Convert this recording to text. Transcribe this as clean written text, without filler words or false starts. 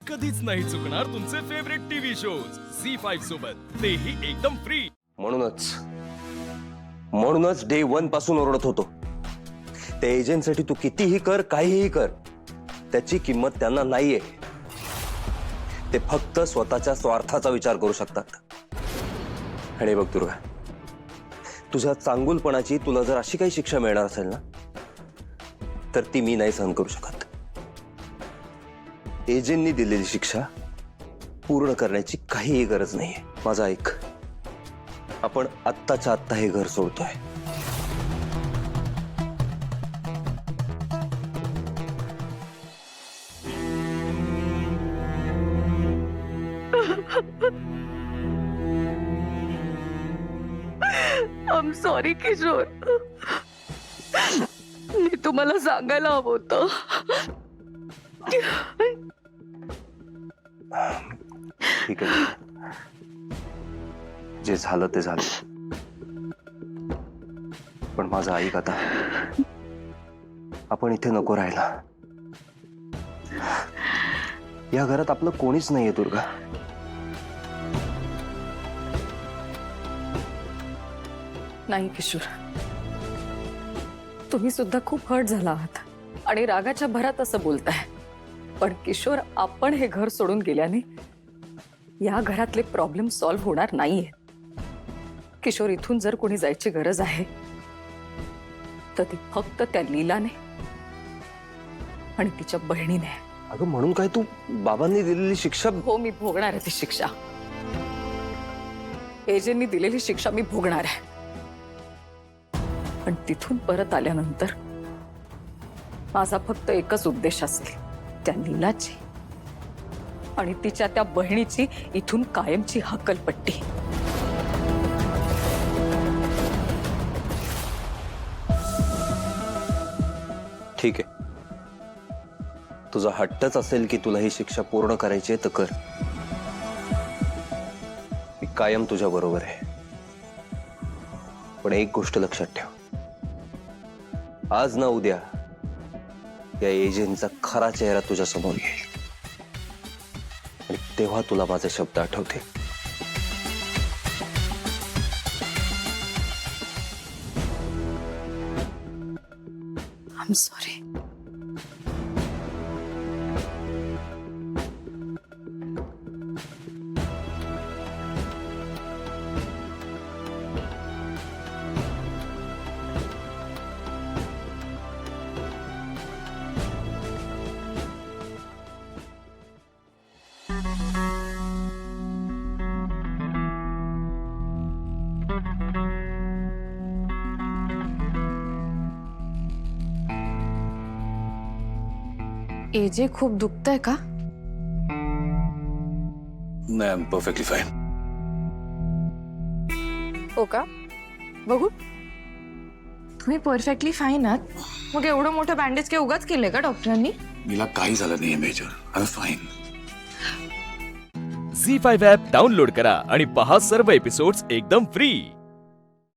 कधीच नाही चुकणार तुमचे फेवरेट टीव्ही शोज झी5 सोबत, तेही एकदम फ्री। म्हणूनच डे 1 पासून ओरडत होतो, त्या एजंटसाठी तू कितीही कर, काहीही कर, त्याची किंमत त्यांना नाहीये। ते फक्त स्वतःच्या स्वार्थाचा विचार करू शकतात। आणि बघ दुर्गा, तुझ्या चांगुलपणाची तुला जर अशी काही शिक्षा मिळणार असेल ना, तर ती मी नाही सहन करू शकत। एजंटनी दिलेली शिक्षा पूर्ण करण्याची काहीही गरज नाहीये। माझं ऐक, आपण आत्ताच्या आत्ता हे घर सोडतोय। आय एम सॉरी किशोर, मी तुम्हाला सांगायला हवं होतं। ठीक आहे, जे झालं ते झालं, पण माझं ऐक आता, आपण इथे नको राहायला। या घरात आपलं कोणीच नाहीये दुर्गा। नाही किशोर, तुम्ही सुद्धा खूप हर्ट झाला आहात आणि रागाच्या भरात असं बोलताय, पण किशोर, आपण हे घर सोडून गेल्याने या घरातले प्रॉब्लेम सॉल्व्ह होणार नाहीये। किशोर, इथून जर कोणी जायची गरज आहे तर ती फक्त त्या लीलाने आणि तिच्या बहिणीने। अगं, म्हणून काय तू बाबांनी दिलेली शिक्षा? हो, मी भोगणार आहे ती शिक्षा। एजंटनी दिलेली शिक्षा मी भोगणार आहे, पण तिथून परत आल्यानंतर माझा फक्त एकच उद्देश असेल, त्या लीलाची आणि तिच्या त्या बहिणीची इथून कायमची हक्कलपट्टी। ठीक आहे, तुझा हट्टच असेल की तुला ही शिक्षा पूर्ण करायची आहे तर कर। मी कायम तुझ्या बरोबर आहे, पण एक गोष्ट लक्षात ठेव, आज ना उद्या या एजंटचा खरा चेहरा तुझ्या समोर येईल आणि तेव्हा तुला माझे शब्द आठवते। I am sorry. एजे, खूप दुखतंय का? नाही, आय एम परफेक्टली फाईन। हो का? बघू, तुम्ही परफेक्टली फाईन आहात, मग एवढं मोठं बँडेज काही उगाच केलंय का डॉक्टरांनी? मला काही झालं नाहीये major, I am fine. Zee5 app download करा आणि पहा सर्व एपिसोड्स एकदम फ्री।